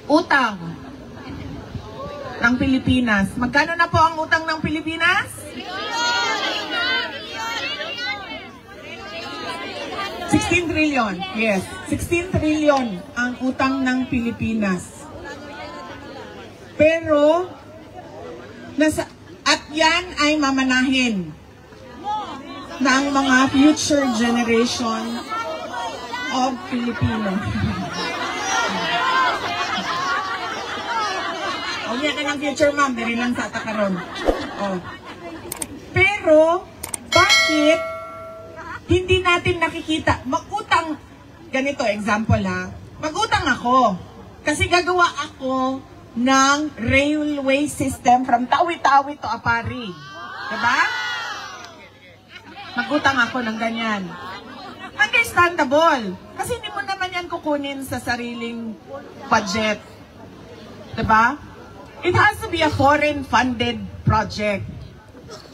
Utang ng Pilipinas. Magkano na po ang utang ng Pilipinas? 16 trillion. Yes, 16 trillion ang utang ng Pilipinas. Pero, at yan ay mamanahin ng mga future generation of Filipino. O, yan ka ng future, ma'am. Dari lang sa takaron. O. Pero, bakit hindi natin nakikita? Mag-utang, ganito, example ha. Mag-utang ako. Kasi gagawa ako ng railway system from Tawi-Tawi to Apari. Diba? Mag-utang ako ng ganyan. Understandable. Kasi hindi mo naman yan kukunin sa sariling budget. Diba? It has to be a foreign-funded project.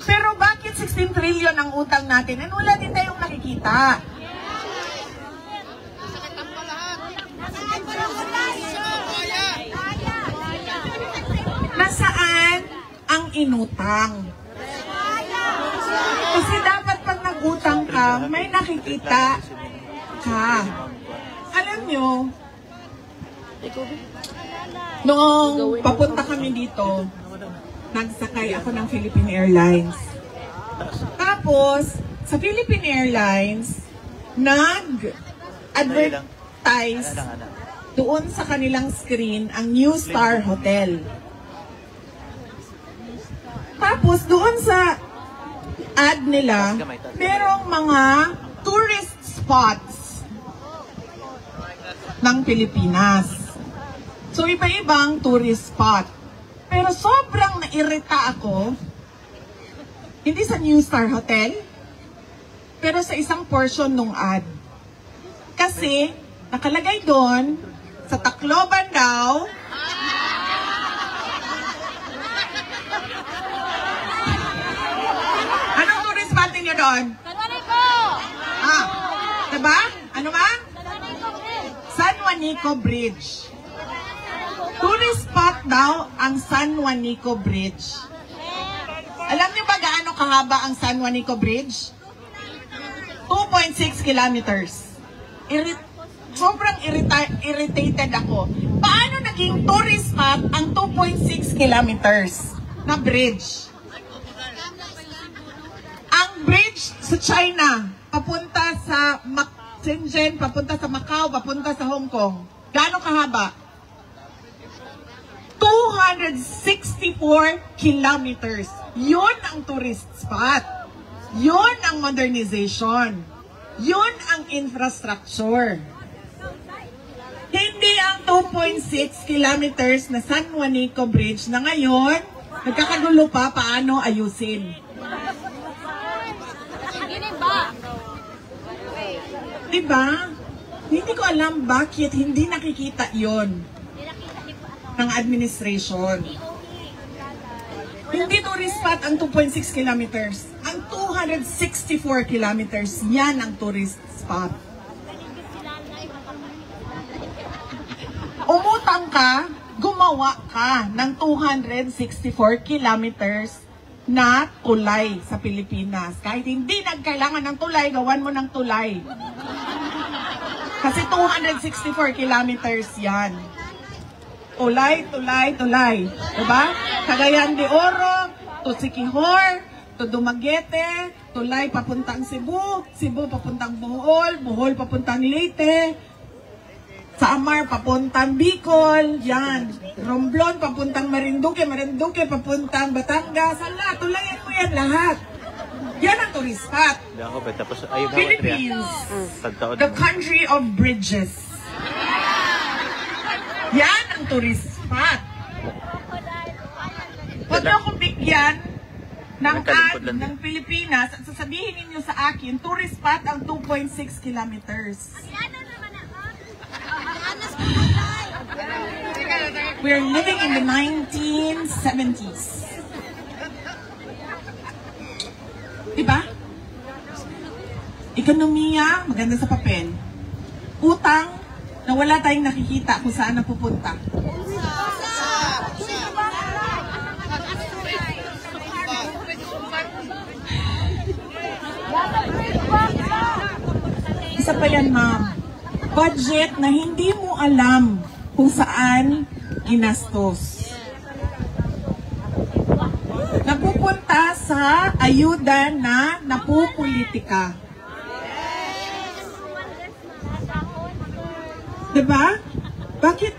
Pero bakit 16 trillion ang utang natin? And wala din tayong nakikita. Nasaan ang inutang? Kasi dapat pag nag-utang ka, may nakikita ka. Alam nyo, noong papunta kami dito, nagsakay ako ng Philippine Airlines. Tapos, sa Philippine Airlines, nag-advertise doon sa kanilang screen ang New Star Hotel. Tapos, doon sa ad nila, merong mga tourist spots ng Pilipinas. So, iba-ibang tourist spot. Pero sobrang nairita ako, hindi sa New Star Hotel, pero sa isang portion ng ad. Kasi, nakalagay doon, sa Tacloban daw, anong tourist spot niyo doon? San Juanico! Ah, diba? Ano ba? San Juanico Bridge. Tourist spot daw ang San Juanico Bridge. Alam niyo ba gaano kahaba ang San Juanico Bridge? 2.6 kilometers. Sobrang irritated ako. Paano naging tourist spot ang 2.6 kilometers na bridge? Ang bridge sa China, papunta sa Shenzhen, papunta sa Macau, papunta sa Hong Kong. Gaano kahaba? 264 kilometers. Yun ang tourist spot. Yun ang modernization. Yun ang infrastructure. Hindi ang 2.6 kilometers na San Juanico Bridge na ngayon, nagkakagulo pa paano ayusin. Diba? Hindi ko alam bakit hindi nakikita yon ng administration. Hindi tourist spot ang 2.6 kilometers. Ang 264 kilometers, yan ang tourist spot. Umutang ka, gumawa ka ng 264 kilometers na tulay sa Pilipinas. Kahit hindi nagkailangan ng tulay, gawan mo ng tulay. Kasi 264 kilometers yan. Tulay, tulay, tulay. Diba? Cagayan de Oro, to Siquijor, to Dumaguete, tulay papuntang Cebu, Cebu papuntang Bohol, Bohol papuntang Leyte, Samar papuntang Bicol, yan. Romblon papuntang Marinduque, Marinduque papuntang Batangas. Hala, tulayan mo yan lahat. Yan ang tourist spot. Philippines, the country of bridges. Yan ang tourist spot. Huwag niyo akong bigyan ng ad ng Pilipinas at sasabihin ninyo sa akin, tourist spot ang 2.6 kilometers. We're living in the 1970s. Diba? Ekonomiya, maganda sa papel. Utang, na wala tayong nakikita kung saan napupunta. Isa pa yan, ma'am. Budget na hindi mo alam kung saan ginastos. Napupunta sa ayuda na napupolitika. Diba? Bakit?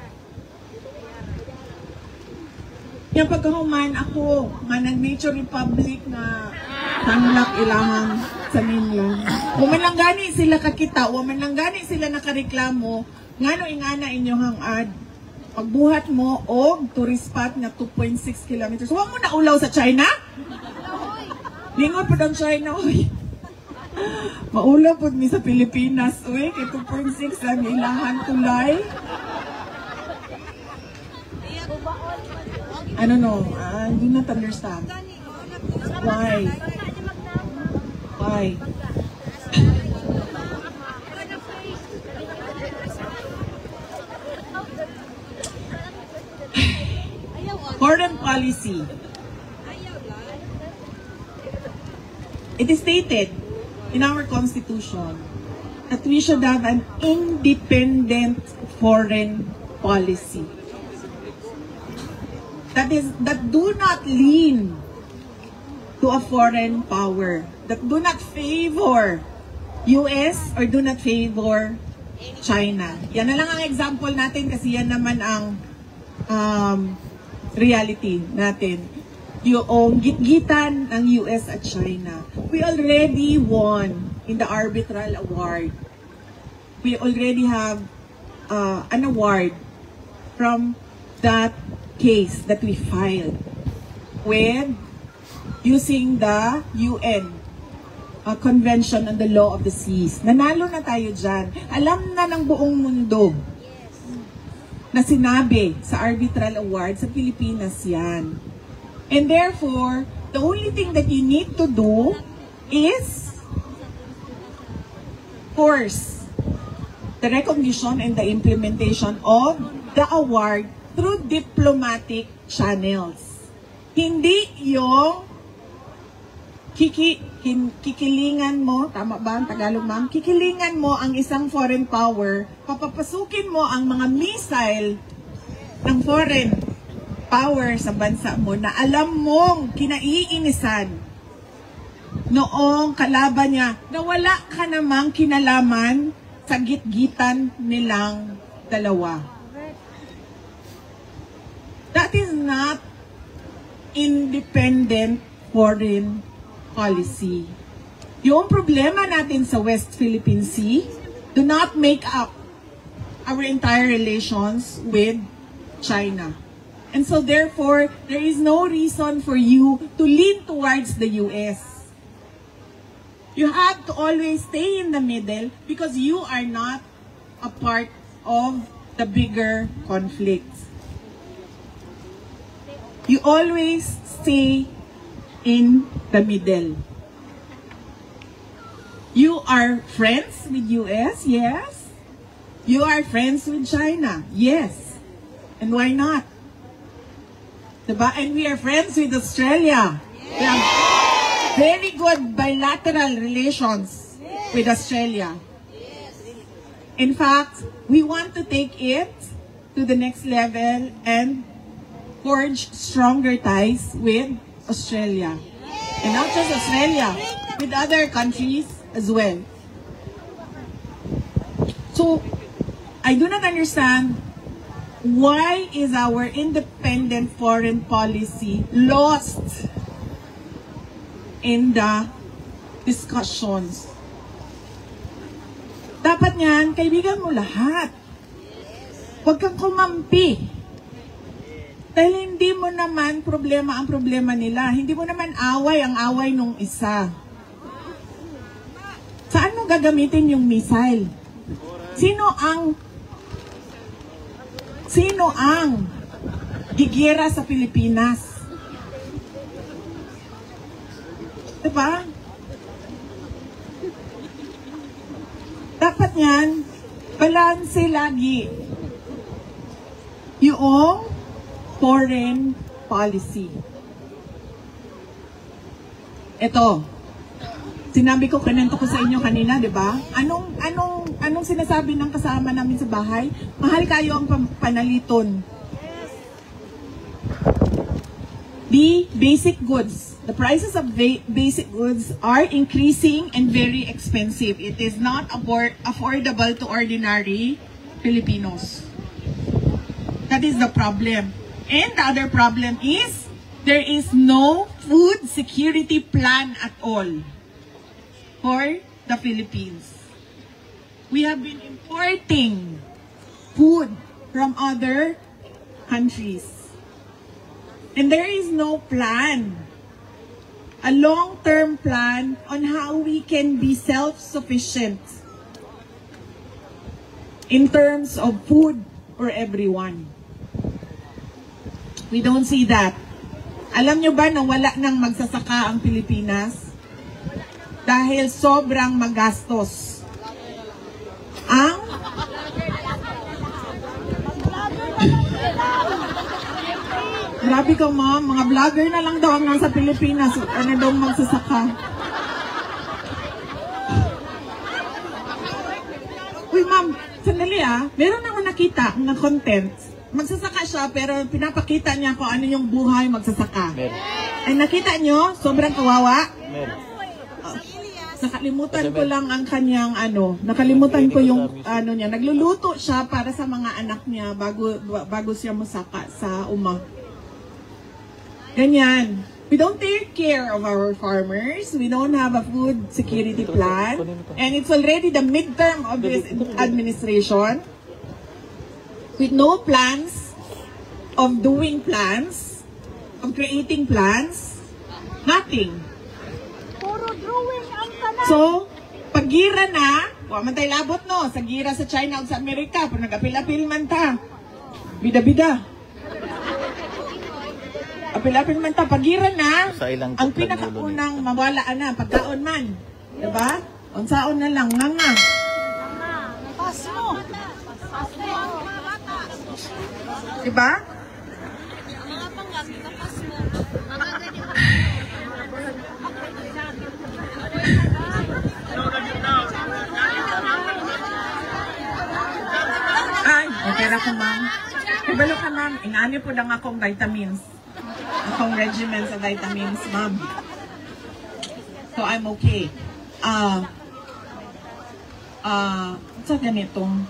Yung pagkahuman ako, nga nag-Nature Republic na tanglak ilahang sa ninyo. Waman lang gani sila kakita, waman lang gani sila nakareklamo, ngano ingana inyong ad. Pagbuhat mo og tourist spot na 2.6 kilometers. Huwag mo na ulaw sa China? Lingon po ng China, uy. Maulaw po mi sa Pilipinas, uy. Kay 2.6 ang ilahan tulay. I don't know. I do not understand. Why? Why? Foreign policy. It is stated in our constitution that we should have an independent foreign policy. That do not lean to a foreign power, that do not favor US or do not favor China. Yan na lang ang example natin kasi yan naman ang reality natin. Yung gitgitan ng US at China. We already won in the arbitral award. We already have an award from that case that we filed with using the UN Convention on the Law of the Seas. Nanalo na tayo dyan. Alam na ng buong mundo na sinabi sa arbitral award sa Pilipinas yan. And therefore, the only thing that you need to do is force the recognition and the implementation of the award through diplomatic channels. Hindi yung kikilingan mo, tama ba ang Tagalog ma'am? Kikilingan mo ang isang foreign power, papapasukin mo ang mga missile ng foreign power sa bansa mo na alam mong kinaiinisan noong kalaban niya na wala ka namang kinalaman sa gitgitan nilang dalawa. That is not independent foreign policy. Yung problema natin sa West Philippine Sea do not make up our entire relations with China. And so therefore, there is no reason for you to lean towards the US. You have to always stay in the middle because you are not a part of the bigger conflicts. You always stay in the middle. You are friends with US? Yes. You are friends with China? Yes. And why not? Diba? And we are friends with Australia. Yes. We have very good bilateral relations with Australia. In fact, we want to take it to the next level and forge stronger ties with Australia. And not just Australia, with other countries as well. So, I do not understand why is our independent foreign policy lost in the discussions. Dapat niyan, kaibigan mo lahat. Huwag kang kumampi. Dahil hindi mo naman problema ang problema nila. Hindi mo naman away ang away nung isa. Saan mo gagamitin yung missile? Sino ang gigera sa Pilipinas? Diba? Dapat yan, balanse lagi yung foreign policy. Ito, sinabi ko kanento ko sa inyo kanina, di ba? Anong sinasabi ng kasama namin sa bahay? Mahal kayo ang panaliton. The basic goods, the prices of basic goods are increasing and very expensive. It is not affordable to ordinary Filipinos. That is the problem. And the other problem is there is no food security plan at all for the Philippines. We have been importing food from other countries. And there is no plan, a long-term plan on how we can be self-sufficient in terms of food for everyone. We don't see that. Alam nyo ba na wala nang magsasaka ang Pilipinas? Dahil sobrang magastos. Grabe ka, ma'am. Mga vlogger na lang daw ang nasa Pilipinas. Ano daw magsasaka? Uy, ma'am. Sandali meron ako nakita na content. Magsasaka siya pero pinapakita niya kung ano yung buhay magsasaka. Ay, nakita nyo? Sobrang kawawa. Nakalimutan ko lang ang kanyang nakalimutan ko yung niya. Nagluluto siya para sa mga anak niya bago siya musaka sa uma. Ganyan. We don't take care of our farmers. We don't have a food security plan. And it's already the midterm of this administration. With no plans of doing plans, of creating plans, nothing. So, pag gira na, man tayo labot no, sa gira sa China o sa Amerika, pag nag-apil-apil man ta, bida-bida. Apil-apil man ta, pag gira na, ang pinakaunang mawalaan na, pagkaon man. Diba? Unsaon na lang, nga. Diba? Ay, okay na ko, ma'am. Ibalo ka, ma'am. Ingani po lang akong vitamins. Akong regimen sa vitamins, ma'am. So, I'm okay. Sa ganitong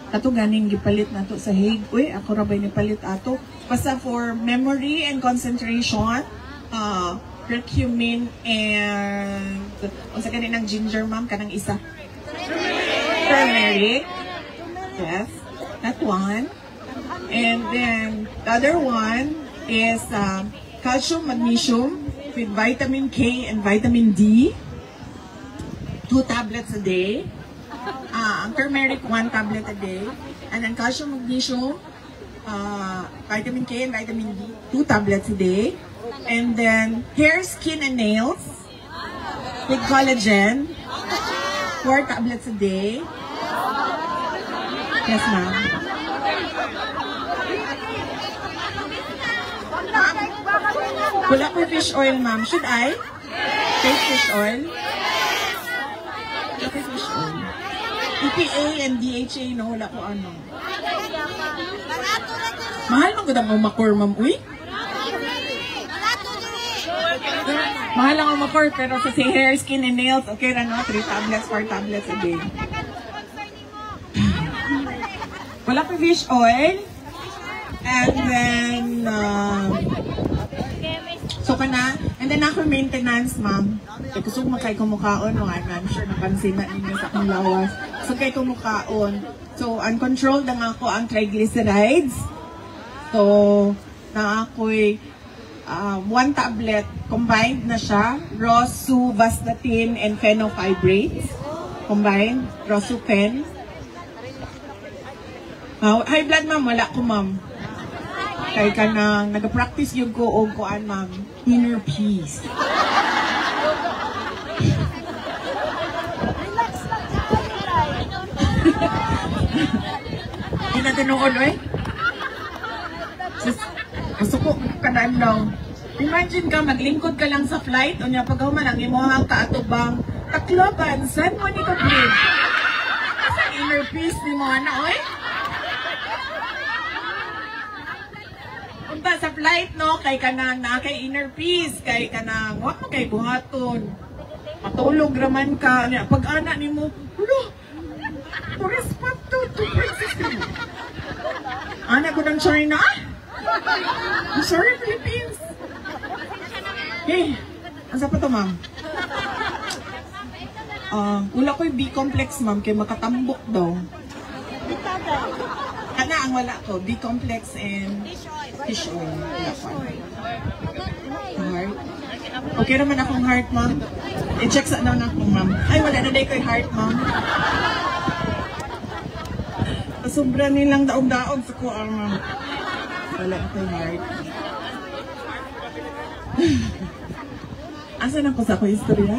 ato ganing gipalit nato sa Hague. Uy, ako ra bay ni palit ato. Basta for memory and concentration, curcumin and unsa gani ng ginger, ma'am, kanang isa. Turmeric. Yes, that one. And then the other one is calcium, magnesium with vitamin K and vitamin D. 2 tablets a day. Ang turmeric, 1 tablet a day. And then calcium, magnesium, vitamin K and vitamin D, 2 tablets a day. And then hair, skin, and nails with collagen, 4 tablets a day. Yes, ma'am. Wala ko fish oil, ma'am. Should I? Take fish oil? Wala ko fish oil. EPA and DHA, no? Wala ko ano. Mahal mo gudang umakor, ma'am. Uy? Mahal ang umakor, pero sa hair, skin, and nails, okay na, no? 3 tablets, 4 tablets a day. Wala ko fish oil. And then, so ka na. And then ako maintenance, ma'am. So, gusto ko makay kumukaon, no? I'm sure napansin na ninyo sa akong lawas. So, kay kumukaon. So, uncontrolled na ako ang triglycerides. So, na ako'y 1 tablet, combined na siya. Rosuvastatin and fenofibrates. Combined. Rosufen. High blood, ma'am. Wala ko, ma'am. Kaya ka nang nag-practice yung ko o kuan, ma'am. Inner peace. Hindi na tinuod, eh. Gusto ko kanaan daw. Imagine ka, maglingkod ka lang sa flight, o niya pagkahuman ang imuhang kaatubang taklaban, saan mo ni ka-break? Sa inner peace ni mo, ano, oy? Punta sa flight, no, kay kanang na kay inner peace, kay kanang, wak kay buhaton. Matulog raman ka, niya, pag-ana ni mo, ulo, to respect to princess ka mo. Ana ko ng China, I'm sorry, Philippines. Hey, asa pa to, ma'am? Wala ko'y B-complex, ma'am, kay makatambok daw. Ana ang wala ko, B-complex and fish oil. Wala ko. Heart. Okay naman akong heart, ma'am. I-check sa na ako, ma'am. Ay, wala na day ko'y heart, ma'am. Sobra nilang daog-daog sa kuwang, ma'am. Wala ko'y heart. Asan ako sa ako istorya?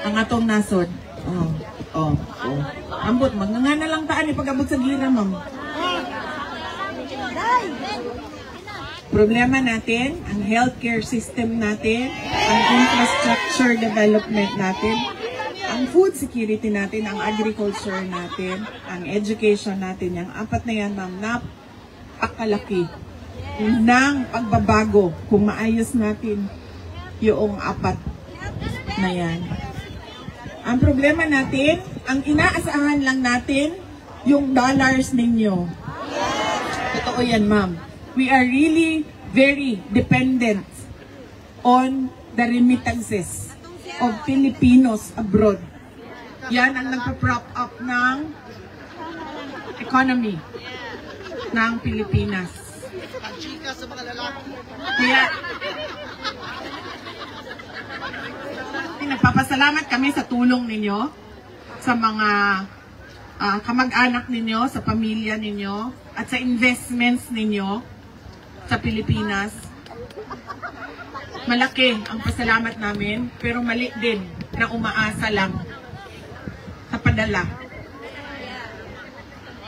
Ang atong nasod. Ambot, magnganga na lang taan pag-abot sa gira, ma'am. Problema natin, ang healthcare system natin, ang infrastructure development natin, ang food security natin, ang agriculture natin, ang education natin, yung apat na yan, ma'am, napakalaki ng pagbabago kung maayos natin yung apat na yan. Ang problema natin, ang inaasahan lang natin, yung dollars ninyo. Totoo yan, ma'am. We are really very dependent on the remittances of Filipinos abroad. Yan ang nagpa-prop up ng economy ng Pilipinas. Kaya, nagpapasalamat kami sa tulong ninyo, sa mga kamag-anak ninyo, sa pamilya ninyo, at sa investments ninyo sa Pilipinas. Malaki ang pasalamat namin, pero mali din na umaasa lang sa padala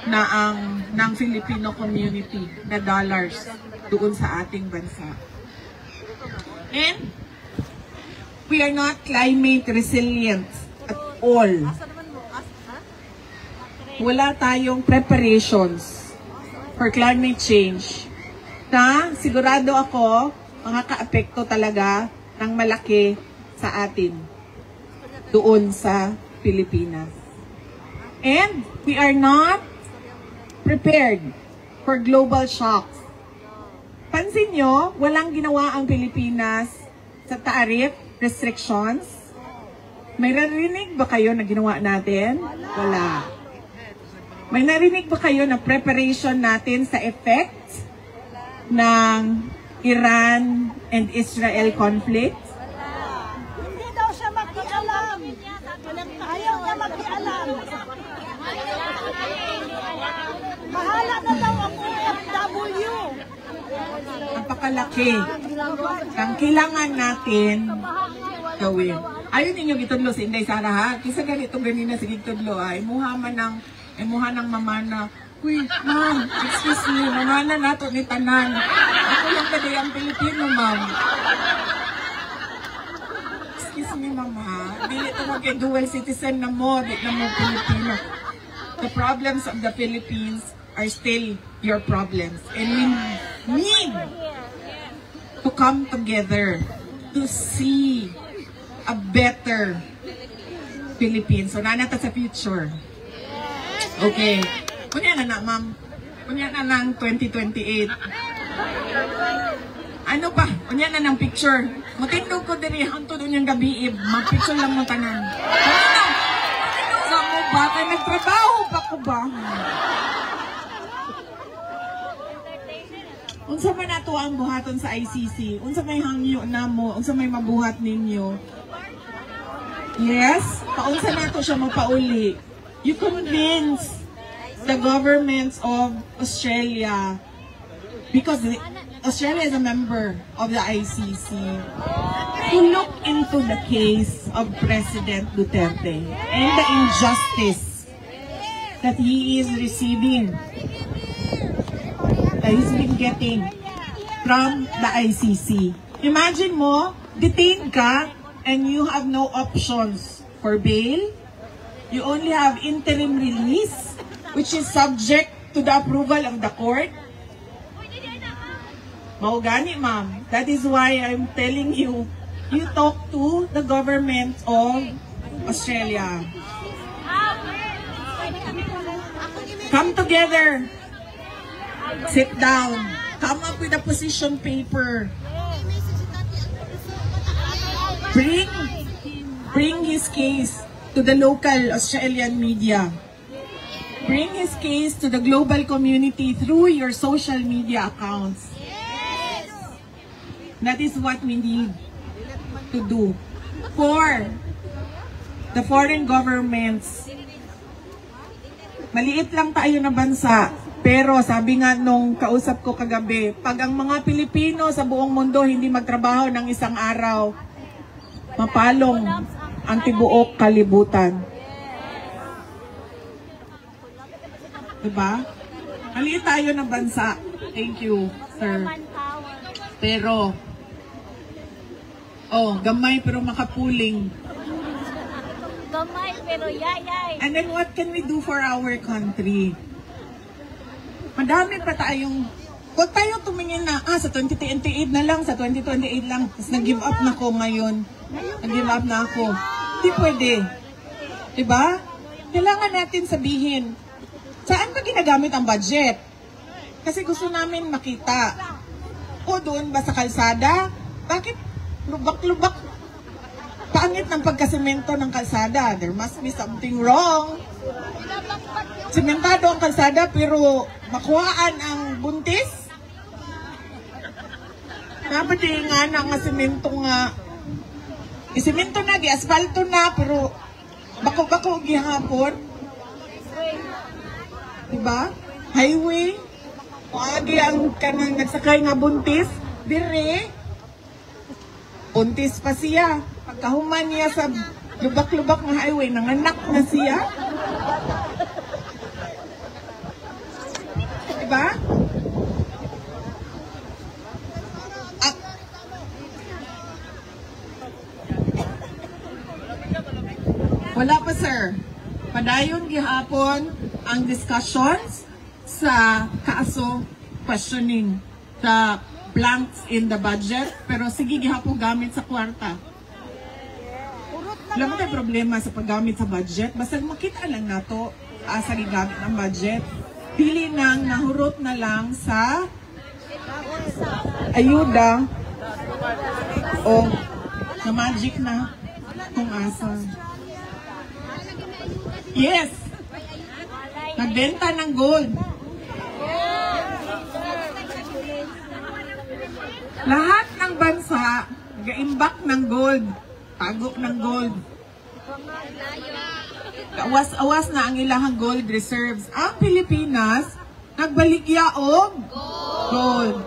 na ng Filipino community na dollars doon sa ating bansa. And we are not climate resilient at all. Wala tayong preparations for climate change na sigurado ako makaka-apekto talaga ng malaki sa atin doon sa Pilipinas. And we are not prepared for global shocks. Pansin nyo, walang ginawa ang Pilipinas sa tariff restrictions. May narinig ba kayo na ginawa natin? Wala. May narinig ba kayo na preparation natin sa effect ng Iran and Israel conflict? Hindi daw siya makialam. Ayaw niya makialam. Bahala na daw ang OFW. Napakalaki ang kailangan natin gawin. Ayun ninyo gitudlo si Inday Sara, ha? Kisa ganito ganina si gitudlo, ha? Imuha ng mamana. Uy, ma'am, excuse me, mamana nato ni tanan. Ako lang ba ang Pilipino, ma'am? Excuse me, mama. Dili ito mag-dual citizen na mo, di na mo Pilipino. The problems of the Philippines are still your problems. And we need to come together to see a better Philippines. So, nanata sa future. Okay. Kunya na ma'am. Kunya na ng 2028. Ano pa? Kunya na ng picture. Matindog ko din hanto doon yung gabi. Mag-picture lang mo tanan. Ano sa mo ba? Kaya nagtrabaho pa ko ba? Unsa man nato ang buhaton sa ICC? Unsa may hangyo na mo? Unsa may mabuhat ninyo? Yes? Paunsa nato siya mapauli? You convince the governments of Australia, because Australia is a member of the ICC, to look into the case of President Duterte and the injustice that he is receiving, that he's been getting from the ICC. Imagine mo, detained ka and you have no options for bail. You only have interim release, which is subject to the approval of the court. Maugani, ma'am. That is why I'm telling you, you talk to the government of Australia. Come together. Sit down. Come up with a position paper. Bring his case to the local Australian media. Bring his case to the global community through your social media accounts. That is what we need to do for the foreign governments. Maliit lang tayo na bansa, pero sabi nga nung kausap ko kagabi, pag ang mga Pilipino sa buong mundo hindi magtrabaho ng isang araw, mapalong ang tibuok kalibutan. Diba? Maliit tayo na bansa. Thank you, sir. Pero, gamay pero makapuling. Gamay pero yayay. And then what can we do for our country? Madami pa tayong, huwag tayo tumingin na, sa 2028 na lang, sa 2028 lang, tapos nag-give up na ko ngayon. Nag-give up na ako. Hindi pwede. Diba? Kailangan natin sabihin, saan ba ginagamit ang budget? Kasi gusto namin makita. O doon ba sa kalsada? Bakit lubak-lubak? Pangit ng pagkasemento ng kalsada. There must be something wrong. Sementado ang kalsada pero makuhaan ang buntis. Napati nga na nga semento nga. Isemento na, di-asfalto na, pero bako-bako gihapon. Diba? Highway. Agi ang kanang nagsakay nga buntis. Dire. Buntis pa siya. Pagkahuman niya sa lubak-lubak na highway, nanganak na siya. Diba? Wala pa, sir. Padayon gihapon ang discussions sa kaso questioning the blanks in the budget, pero sige gihapon gamit sa kwarta. Wala mo tayo problema sa paggamit sa budget. Basta makita lang nato sa gigamit ng budget. Pili nang nahurot na lang sa ayuda o na magic na kung asa. Yes! Nagbenta ng gold. Lahat ng bansa nag-imbak ng gold. Tago ng gold. Awas-awas na ang ilahang gold reserves. Ang Pilipinas, nagbaligya og gold.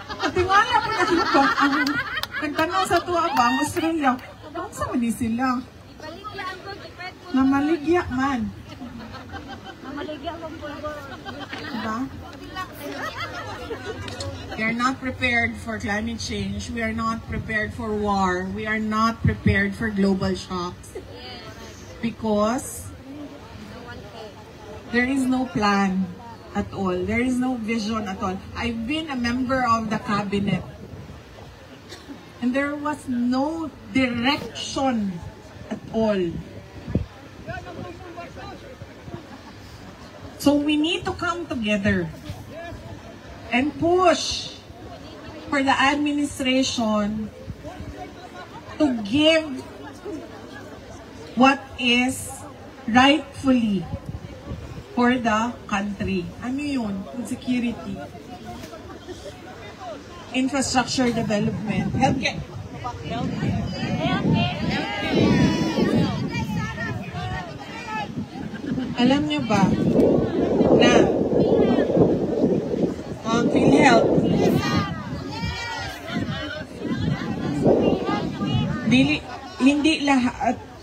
At tingala po nakita ang nagtanong sa tuwa ba ang Australia, kung saan man sila? Namaligya man. Namaligya ang pulbor. Diba? We are not prepared for climate change. We are not prepared for war. We are not prepared for global shocks. Because there is no plan at all. There is no vision at all. I've been a member of the cabinet. And there was no direction at all. So we need to come together and push for the administration to give what is rightfully for the country. Ano yun? Food security, infrastructure development, healthcare. Alam niyo ba na ang PhilHealth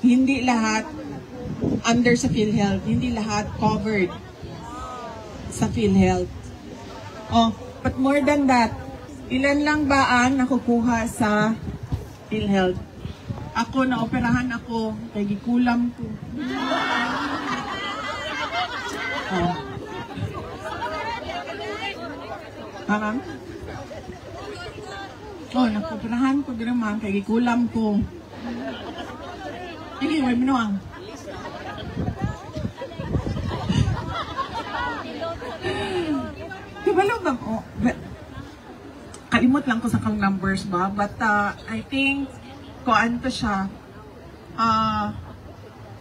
hindi lahat under sa PhilHealth. Hindi lahat covered sa PhilHealth. Oh, but more than that, ilan lang ba ang nakukuha sa PhilHealth? Ako, naoperahan ako, kay gikulam ko. Oh. Parang? Oh, nakoperahan ko din naman, kay gikulam ko. Sige, may minuang. Diba lang ba? Oh, kalimot lang ko sa kang numbers ba? But I think, kuan to siya,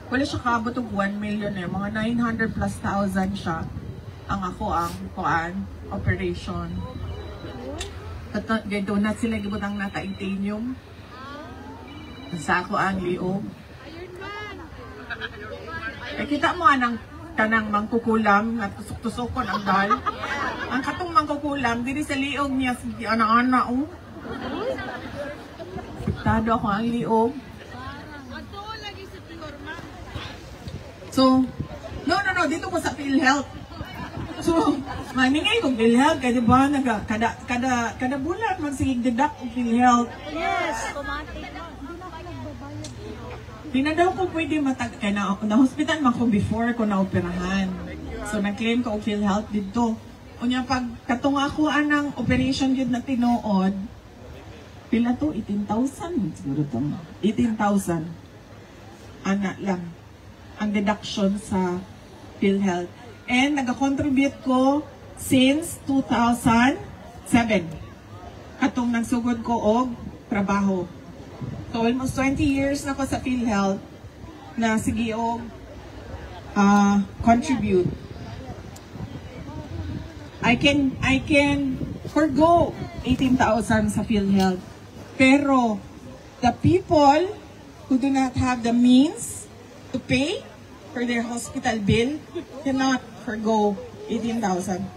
wala siya kaabot og 1 million eh. Mga 900 plus thousand siya. Ang ako ang kuan, operation. At ganito na sila gibutang na titanium. Sa ako ang liog. Kita mo anang kanang mangkukulam at tusok-tusokon ang dal. Ang katong mangkukulam, diri sa liog niya, si ana-ana, oh. Tado ako ang liog. So, no, dito ko sa PhilHealth. So, maningay kong PhilHealth, kaya diba, kada bulan magsigig deduct kong PhilHealth. Yes, automatic. Di na daw ko pwede kaya na-hospital man ko before ko na-operahan. So, nag-claim ko PhilHealth dito. Unya, pag katong ako anang operation yun na tinuod, pila to? 18,000 siguro to. 18,000. Ana lang. Ang deduction sa PhilHealth. And nag-contribute ko since 2007. Katong nagsugod ko og trabaho. So almost 20 years na ko sa PhilHealth na sige og contribute. I can forgo 18,000 sa PhilHealth. Pero the people who do not have the means to pay for their hospital bill cannot forgo 18,000.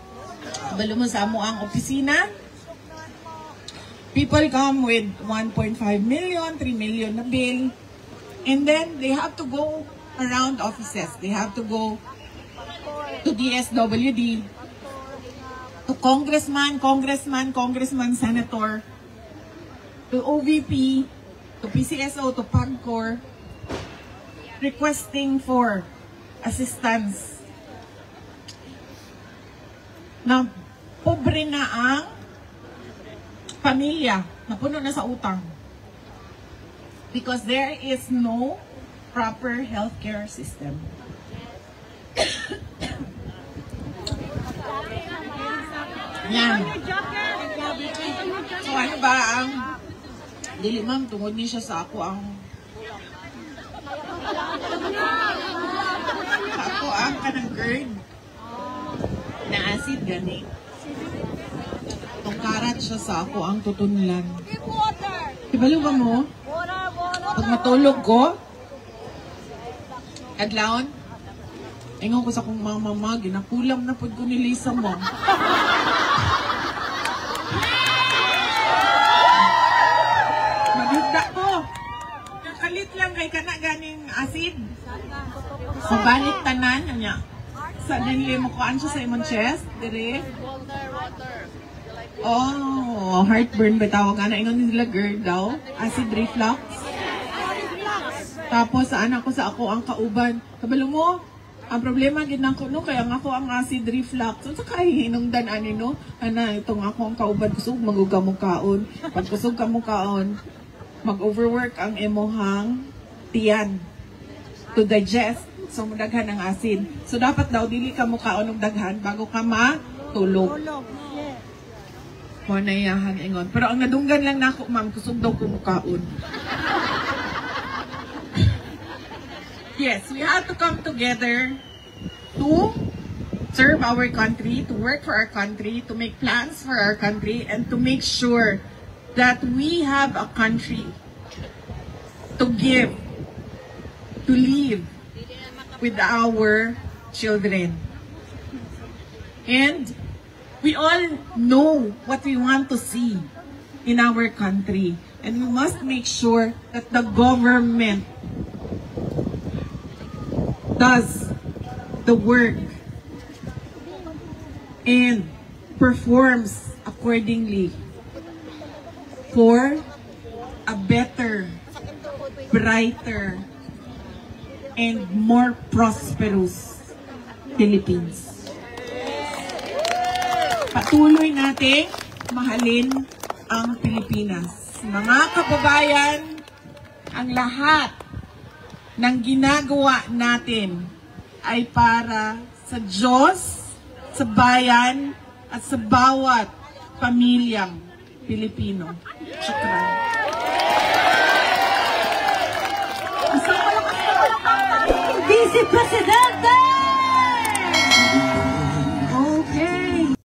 Balo mo sa mo ang opisina. People come with 1.5 million, 3 million na bill. And then they have to go around offices. They have to go to DSWD, to congressman, senator, to OVP, to PCSO, to PAGCOR, requesting for assistance. Na pobre na ang pamilya, napuno na sa utang. Because there is no proper healthcare system. Yan. So ano ba ang dili ma'am, tungod ni siya sa ako ang kanang GERD na acid gani. Karat siya sa ako ang tutunlan. Ibalo ba mo? Pag matulog ko, adlaon, ingon ko sa kong mama, ginakulam na pod ko ni Lisa mo. Magigda ko. Nakalit lang kay kana ganing acid. Mabanit tanan, niya. Sa dinli mo ko siya sa imong chest, dire. Oh, heartburn ba tawag na ingon nila GERD daw, acid reflux. Tapos sa anak ko sa ako ang kauban. Kabalo mo, ang problema gid nako no kaya nga ako ang acid reflux. So sa hinungdan ani no, ana itong ako ang kauban kusog maguga mo kaon. Pag kusog ka mo kaon, mag-overwork ang emohang tiyan to digest. So mudaghan ang acid. So dapat daw dili ka mo kaon og daghan bago ka matulog. Manayahan ingon. Pero ang nadunggan lang nako, ma'am, kusog daw kumukaon. Yes, we have to come together to serve our country, to work for our country, to make plans for our country, and to make sure that we have a country to give, to live with our children. And we all know what we want to see in our country. And we must make sure that the government does the work and performs accordingly for a better, brighter, and more prosperous Philippines. Patuloy nating mahalin ang Pilipinas. Mga kababayan, ang lahat ng ginagawa natin ay para sa Diyos, sa bayan, at sa bawat pamilyang Pilipino. Shukran. Vice Presidente!